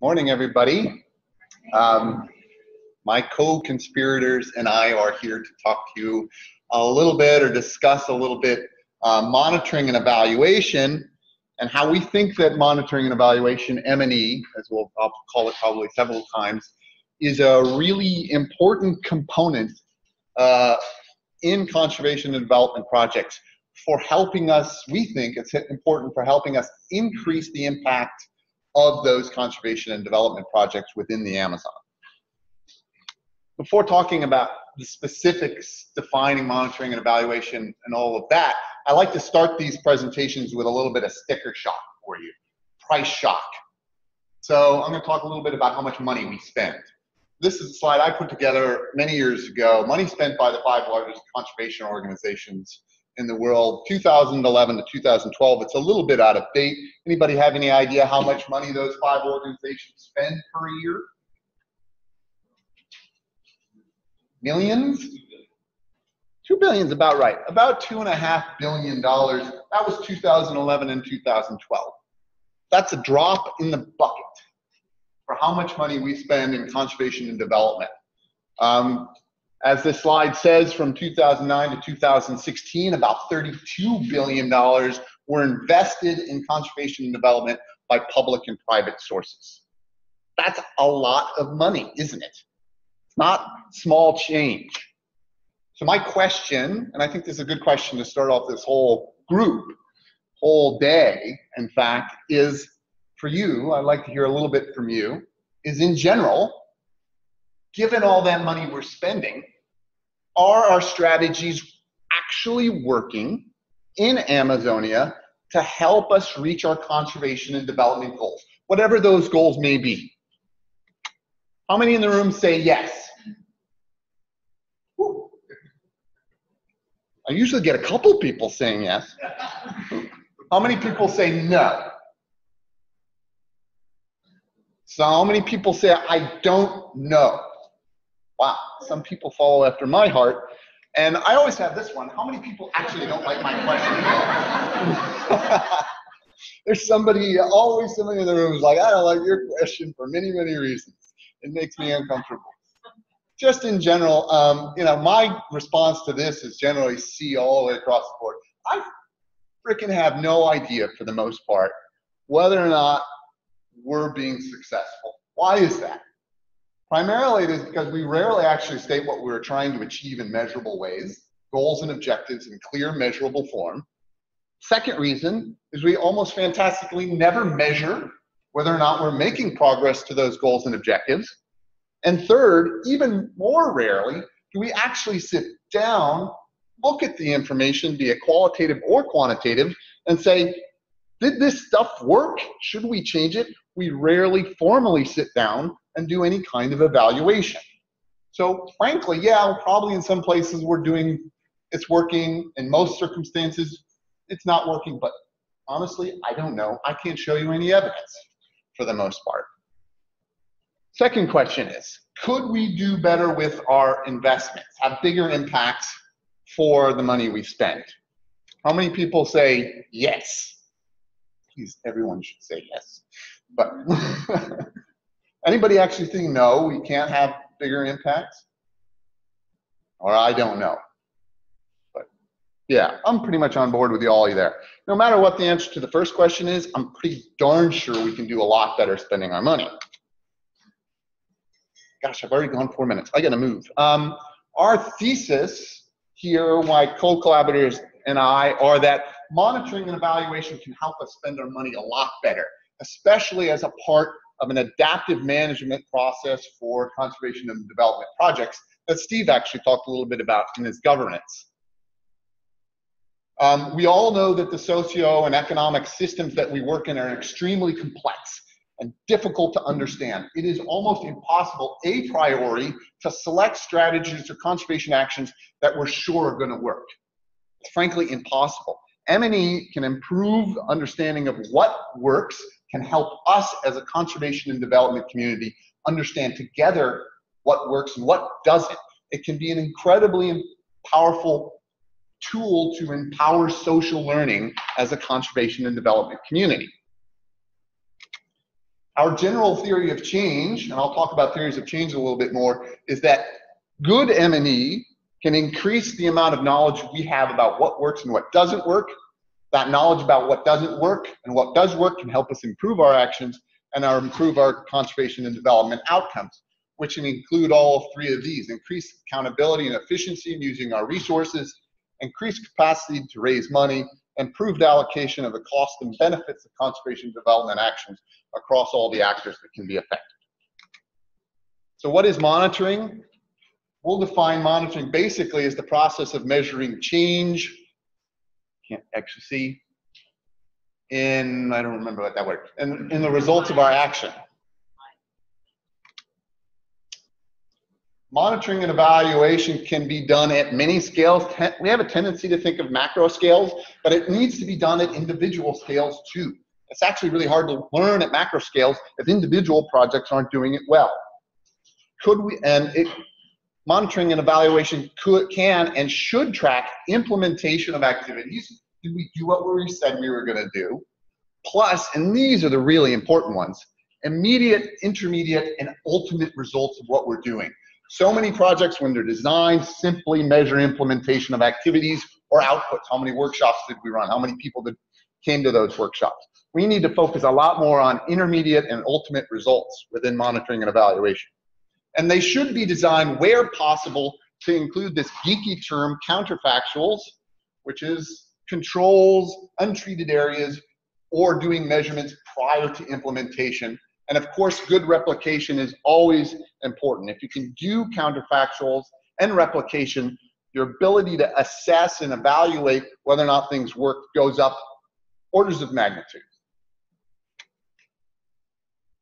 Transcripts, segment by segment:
Morning, everybody. My co-conspirators and I are here to talk to you a little bit or discuss a little bit monitoring and evaluation and how we think that monitoring and evaluation, M&E, as I'll call it probably several times, is a really important component in conservation and development projects for helping us. We think it's important for helping us increase the impact of those conservation and development projects within the Amazon. Before talking about the specifics defining monitoring and evaluation and all of that, I like to start these presentations with a little bit of sticker shock for you, price shock. So I'm going to talk a little bit about how much money we spend. This is a slide I put together many years ago, money spent by the 5 largest conservation organizations in the world, 2011 to 2012. It's a little bit out of date. Anybody have any idea how much money those 5 organizations spend per year? Millions? 2 billion is about right. About $2.5 billion. That was 2011 and 2012. That's a drop in the bucket for how much money we spend in conservation and development. As this slide says, from 2009 to 2016, about $32 billion were invested in conservation and development by public and private sources. That's a lot of money, isn't it? It's not small change. So my question, and I think this is a good question to start off this whole day, in fact, is for you, I'd like to hear a little bit from you, is in general, given all that money we're spending, are our strategies actually working in Amazonia to help us reach our conservation and development goals, whatever those goals may be? How many in the room say yes? Woo. I usually get a couple people saying yes. How many people say no? So how many people say, I don't know? Wow, some people follow after my heart. And I always have this one. How many people actually don't like my question? There's always somebody in the room who's like, I don't like your question for many, many reasons. It makes me uncomfortable. Just in general, my response to this is generally C all the way across the board. I freaking have no idea, for the most part, whether or not we're being successful. Why is that? Primarily, it is because we rarely actually state what we're trying to achieve in measurable ways, goals and objectives in clear, measurable form. Second reason is we almost fantastically never measure whether or not we're making progress to those goals and objectives. And third, even more rarely, do we actually sit down, look at the information, be it qualitative or quantitative, and say, did this stuff work? Should we change it? We rarely formally sit down and do any kind of evaluation. So frankly, yeah, probably in some places it's working. In most circumstances, it's not working, but honestly, I don't know. I can't show you any evidence for the most part. Second question is, could we do better with our investments, have bigger impacts for the money we spend? How many people say yes? Please, everyone should say yes. But anybody actually think no, we can't have bigger impacts? Or I don't know. But yeah, I'm pretty much on board with you all there. No matter what the answer to the first question is, I'm pretty darn sure we can do a lot better spending our money. Gosh, I've already gone 4 minutes. I gotta move. Our thesis here, my co-collaborators and I, are that monitoring and evaluation can help us spend our money a lot better, especially as a part of an adaptive management process for conservation and development projects that Steve actually talked a little bit about in his governance. We all know that the socio and economic systems that we work in are extremely complex and difficult to understand. It is almost impossible, a priori, to select strategies or conservation actions that we're sure are going to work. It's frankly impossible. M&E can improve understanding of what works, can help us as a conservation and development community understand together what works and what doesn't. It can be an incredibly powerful tool to empower social learning as a conservation and development community. Our general theory of change, and I'll talk about theories of change a little bit more, is that good M&E can increase the amount of knowledge we have about what works and what doesn't work. That knowledge about what doesn't work and what does work can help us improve our actions and improve our conservation and development outcomes, which can include all three of these: increased accountability and efficiency in using our resources, increased capacity to raise money, improved allocation of the cost and benefits of conservation and development actions across all the actors that can be affected. So what is monitoring? We'll define monitoring basically as the process of measuring change, can't actually see, I don't remember what that word, in the results of our action. Monitoring and evaluation can be done at many scales. We have a tendency to think of macro scales, but it needs to be done at individual scales too. It's actually really hard to learn at macro scales if individual projects aren't doing it well. Monitoring and evaluation can and should track implementation of activities. Did we do what we said we were going to do? Plus, and these are the really important ones, immediate, intermediate, and ultimate results of what we're doing. So many projects, when they're designed, simply measure implementation of activities or outputs. How many workshops did we run? How many people came to those workshops? We need to focus a lot more on intermediate and ultimate results within monitoring and evaluation. And they should be designed where possible to include this geeky term, counterfactuals, which is controls, untreated areas, or doing measurements prior to implementation. And of course, good replication is always important. If you can do counterfactuals and replication, your ability to assess and evaluate whether or not things work goes up orders of magnitude.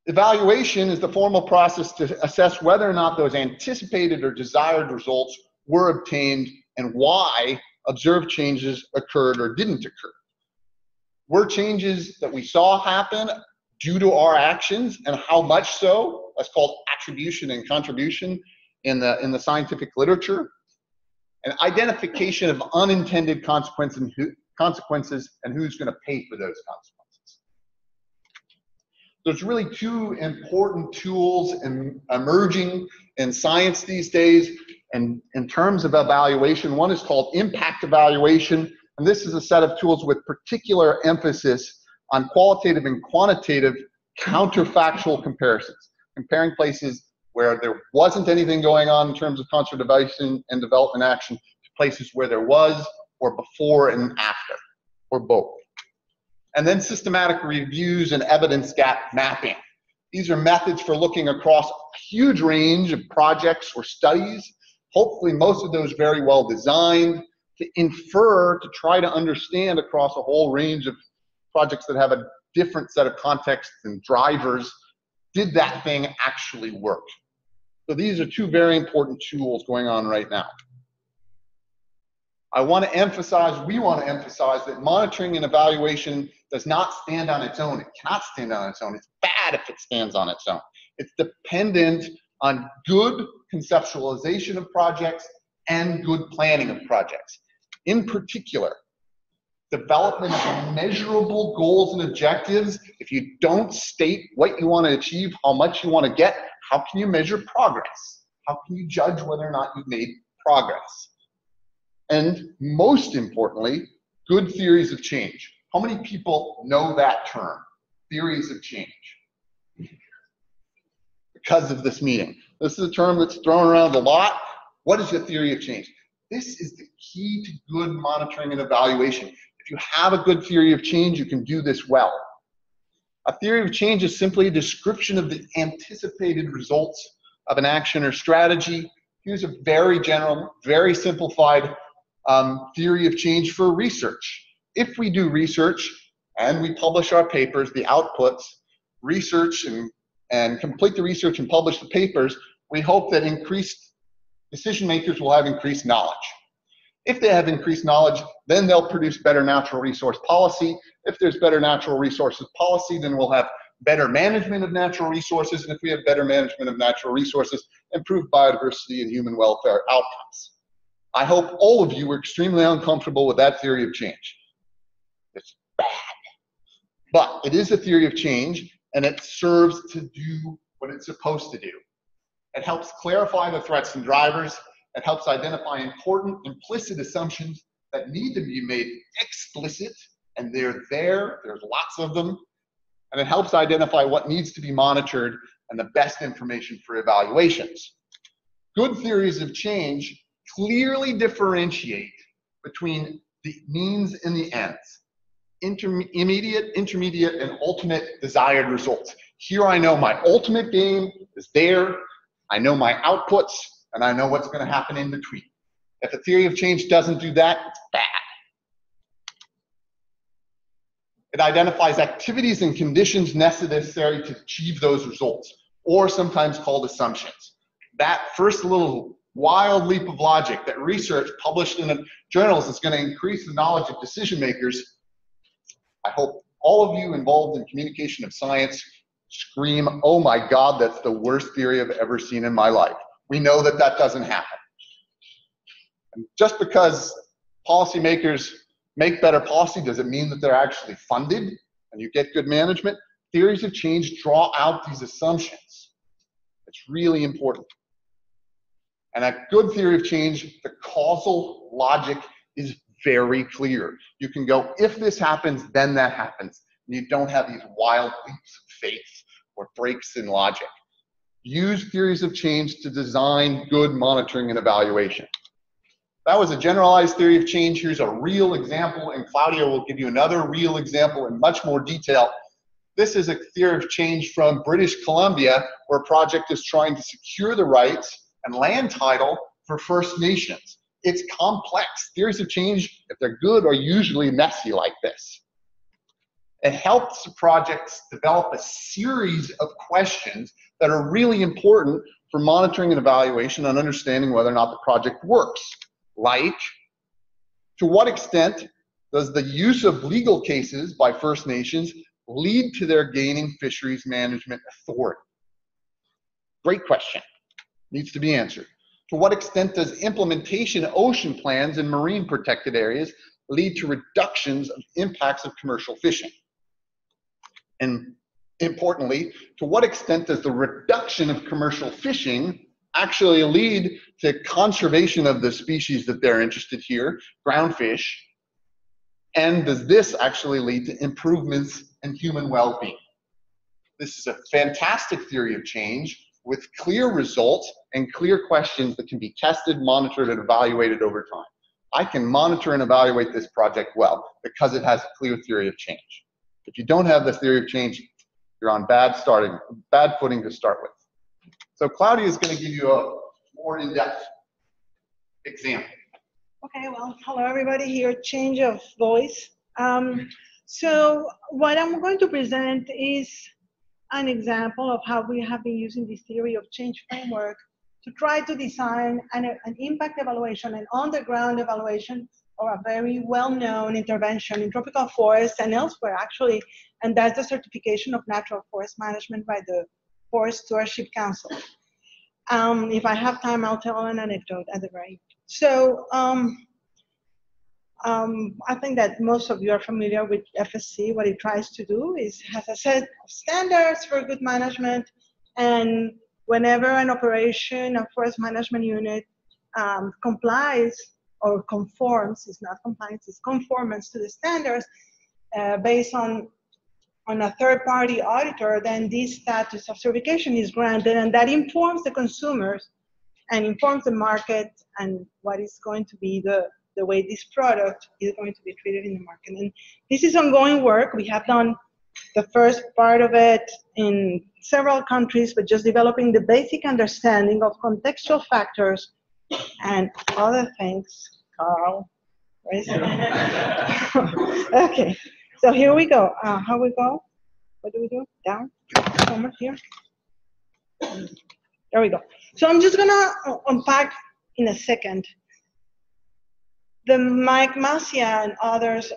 Evaluation is the formal process to assess whether or not those anticipated or desired results were obtained and why observed changes occurred or didn't occur. Were changes that we saw happen due to our actions, and how much so? That's called attribution and contribution in the scientific literature. An identification of unintended consequences and who's going to pay for those consequences. There's really two important tools emerging in science these days, and in terms of evaluation. One is called impact evaluation, and this is a set of tools with particular emphasis on qualitative and quantitative counterfactual comparisons, comparing places where there wasn't anything going on in terms of conservation and development action to places where there was, or before and after, or both. And then systematic reviews and evidence gap mapping. These are methods for looking across a huge range of projects or studies, hopefully most of those very well designed, to infer, to try to understand across a whole range of projects that have a different set of contexts and drivers, did that thing actually work? So these are two very important tools going on right now. We want to emphasize that monitoring and evaluation does not stand on its own. It cannot stand on its own. It's bad if it stands on its own. It's dependent on good conceptualization of projects and good planning of projects. In particular, development of measurable goals and objectives. If you don't state what you want to achieve, how much you want to get, how can you measure progress? How can you judge whether or not you've made progress? And most importantly, good theories of change. How many people know that term, theories of change? Because of this meeting. This is a term that's thrown around a lot. What is a theory of change? This is the key to good monitoring and evaluation. If you have a good theory of change, you can do this well. A theory of change is simply a description of the anticipated results of an action or strategy. Here's a very general, very simplified theory of change for research. If we do research and we publish our papers, the outputs, research and complete the research and publish the papers, we hope that increased decision makers will have increased knowledge. If they have increased knowledge, then they'll produce better natural resource policy. If there's better natural resources policy, then we'll have better management of natural resources. And if we have better management of natural resources, improved biodiversity and human welfare outcomes. I hope all of you were extremely uncomfortable with that theory of change. It's bad. But it is a theory of change, and it serves to do what it's supposed to do. It helps clarify the threats and drivers. It helps identify important implicit assumptions that need to be made explicit, and they're there, there's lots of them. And it helps identify what needs to be monitored and the best information for evaluations. Good theories of change clearly differentiate between the means and the ends, immediate, intermediate, and ultimate desired results. Here I know my ultimate game is there, I know my outputs, and I know what's going to happen in between. If a theory of change doesn't do that, it's bad. It identifies activities and conditions necessary to achieve those results, or sometimes called assumptions. That first little wild leap of logic that research published in journals is going to increase the knowledge of decision makers. I hope all of you involved in communication of science scream, oh my God, that's the worst theory I've ever seen in my life. We know that that doesn't happen. And just because policymakers make better policy doesn't mean that they're actually funded and you get good management. Theories of change draw out these assumptions. It's really important. And a good theory of change, the causal logic is very clear. You can go, if this happens, then that happens. And you don't have these wild leaps of faith or breaks in logic. Use theories of change to design good monitoring and evaluation. That was a generalized theory of change. Here's a real example, and Claudia will give you another real example in much more detail. This is a theory of change from British Columbia, where a project is trying to secure the rights and land title for First Nations. It's complex. Theories of change, if they're good, are usually messy like this. It helps projects develop a series of questions that are really important for monitoring and evaluation and understanding whether or not the project works. Like, to what extent does the use of legal cases by First Nations lead to their gaining fisheries management authority? Great question. Needs to be answered. To what extent does implementation of ocean plans in marine protected areas lead to reductions of impacts of commercial fishing? And importantly, to what extent does the reduction of commercial fishing actually lead to conservation of the species that they're interested here, groundfish? And does this actually lead to improvements in human well-being? This is a fantastic theory of change with clear results and clear questions that can be tested, monitored, and evaluated over time. I can monitor and evaluate this project well because it has a clear theory of change. If you don't have the theory of change, you're on bad footing to start with. So Claudia is going to give you a more in-depth example. Okay, well, hello everybody here, change of voice. So what I'm going to present is an example of how we have been using this theory of change framework to try to design an impact evaluation, an on-the-ground evaluation of a very well-known intervention in tropical forests and elsewhere actually, and that's the certification of natural forest management by the Forest Stewardship Council. If I have time, I'll tell an anecdote at the very end. So I think that most of you are familiar with FSC. What it tries to do is has a set of standards for good management, and whenever an operation, a forest management unit complies or conforms, it's not compliance, it's conformance to the standards based on a third-party auditor, then this status of certification is granted, and that informs the consumers and informs the market and what is going to be the way this product is going to be treated in the market. And this is ongoing work. We have done the first part of it in several countries, but just developing the basic understanding of contextual factors and other things. Carl, where is it? Okay, so here we go. How we go? What do we do? Down? Over here? There we go. So I'm just gonna unpack in a second the Mike Massey and others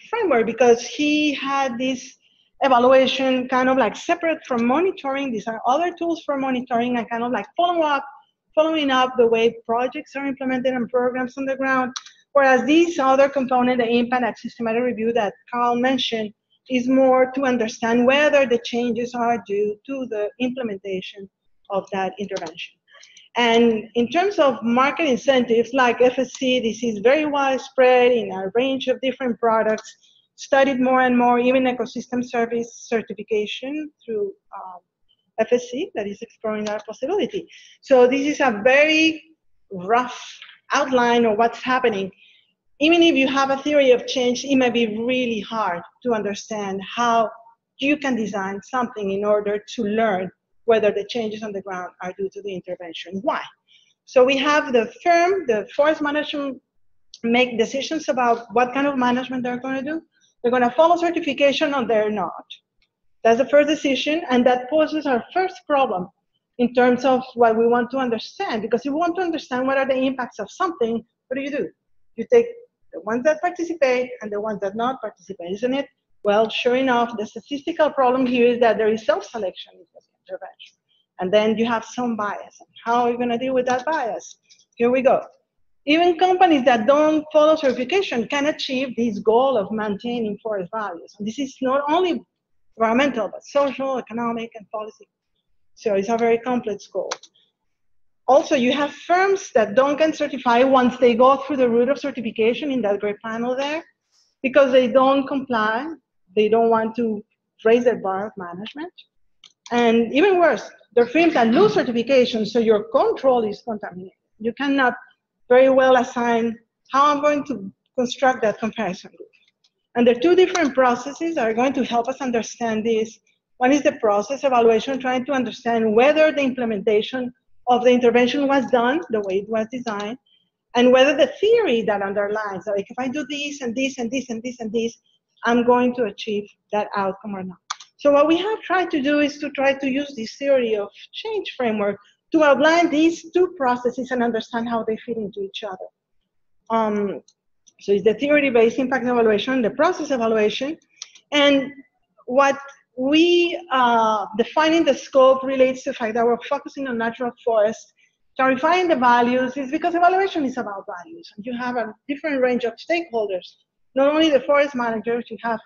framework, because he had this evaluation kind of like separate from monitoring. These are other tools for monitoring and kind of like following up the way projects are implemented and programs on the ground. Whereas these other component, the impact and systematic review that Carl mentioned, is more to understand whether the changes are due to the implementation of that intervention. And in terms of market incentives like FSC, this is very widespread in a range of different products, studied more and more, even ecosystem service certification through FSC that is exploring that possibility. So this is a very rough outline of what's happening. Even if you have a theory of change, it may be really hard to understand how you can design something in order to learn whether the changes on the ground are due to the intervention. Why? So we have the firm, the forest management, make decisions about what kind of management they're going to do. They're going to follow certification or they're not. That's the first decision, and that poses our first problem in terms of what we want to understand. Because if we want to understand what are the impacts of something, what do? You take the ones that participate and the ones that not participate, isn't it? Well, sure enough, the statistical problem here is that there is self-selection in this intervention. And then you have some bias. And how are you going to deal with that bias? Here we go. Even companies that don't follow certification can achieve this goal of maintaining forest values. And this is not only environmental, but social, economic, and policy. So it's a very complex goal. Also, you have firms that don't get certified once they go through the route of certification in that gray panel there, because they don't comply. They don't want to raise their bar of management. And even worse, there are firms that lose certification, so your control is contaminated. You cannot very well assign how I'm going to construct that comparison group. And there are two different processes that are going to help us understand this. One is the process evaluation, trying to understand whether the implementation of the intervention was done the way it was designed, and whether the theory that underlies, like if I do this and this and this and this and this, I'm going to achieve that outcome or not. So what we have tried to do is to try to use this theory of change framework to outline these two processes and understand how they fit into each other. So it's the theory-based impact evaluation, the process evaluation, and what we defining the scope relates to the fact that we're focusing on natural forests. Clarifying the values is because evaluation is about values, and you have a different range of stakeholders. Not only the forest managers, you have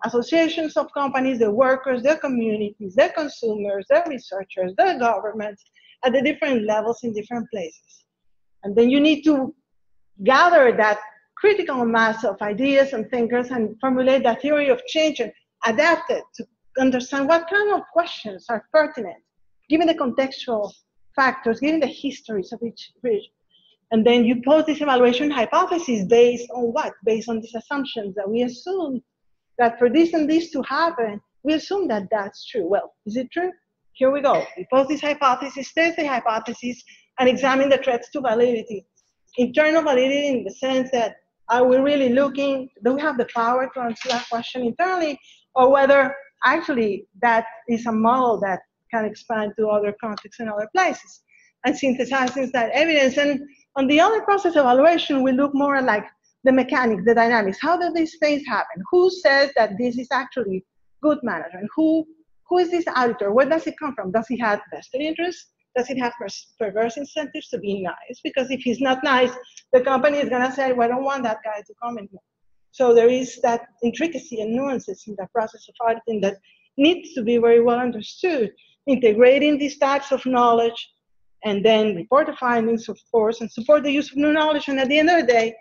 associations of companies, the workers, their communities, their consumers, their researchers, their governments, at the different levels in different places. And then you need to gather that critical mass of ideas and thinkers and formulate that theory of change and adapt it to understand what kind of questions are pertinent, given the contextual factors, given the histories of each region. And then you pose this evaluation hypothesis based on what? Based on these assumptions that we assume that for this and this to happen, we assume that that's true. Well, is it true? Here we go. We pose this hypothesis, test the hypothesis, and examine the threats to validity. Internal validity in the sense that are we really looking, do we have the power to answer that question internally, or whether actually that is a model that can expand to other contexts and other places, and synthesizing that evidence. And on the other process evaluation, we look more like the mechanics, the dynamics. How do these things happen? Who says that this is actually good management? Who is this auditor? Where does it come from? Does he have vested interests? Does it have perverse incentives to be nice? Because if he's not nice, the company is going to say, well, I don't want that guy to come in here. So there is that intricacy and nuances in the process of auditing that needs to be very well understood, integrating these types of knowledge, and then report the findings, of course, and support the use of new knowledge. And at the end of the day,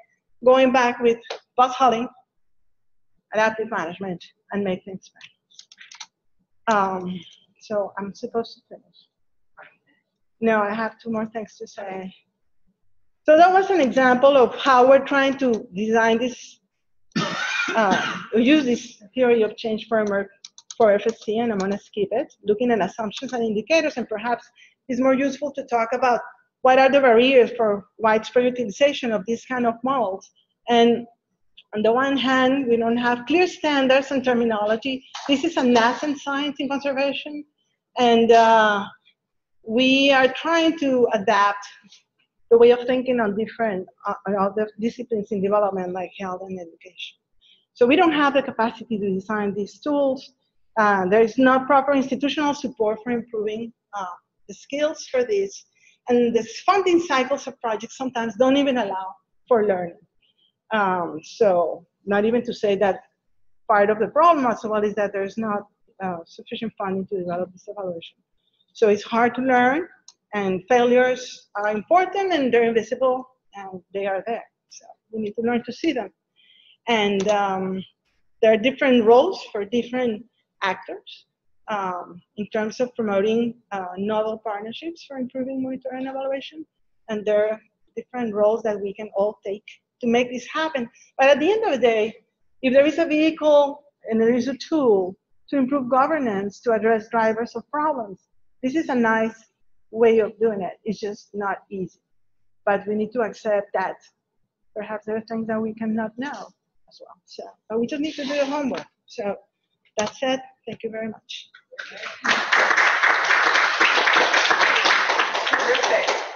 going back with bus hauling, adaptive management, and make things better. So I'm supposed to finish. No, I have two more things to say. So that was an example of how we're trying to design this, use this theory of change framework for FSC, and I'm going to skip it, looking at assumptions and indicators, and perhaps it's more useful to talk about what are the barriers for widespread utilization of these kind of models. And on the one hand, we don't have clear standards and terminology. This is a nascent science in conservation, and we are trying to adapt the way of thinking on different other disciplines in development, like health and education. So we don't have the capacity to design these tools. There is not proper institutional support for improving the skills for this. And the funding cycles of projects sometimes don't even allow for learning. So not even to say that part of the problem as well is that there's not sufficient funding to develop this evaluation. So it's hard to learn, and failures are important, and they're invisible, and they are there. So we need to learn to see them. And there are different roles for different actors in terms of promoting novel partnerships for improving monitoring and evaluation. And there are different roles that we can all take to make this happen. But at the end of the day, if there is a vehicle and there is a tool to improve governance to address drivers of problems, this is a nice way of doing it. It's just not easy. But we need to accept that perhaps there are things that we cannot know as well. So, but we just need to do the homework. So that's it. Thank you very much. Perfect.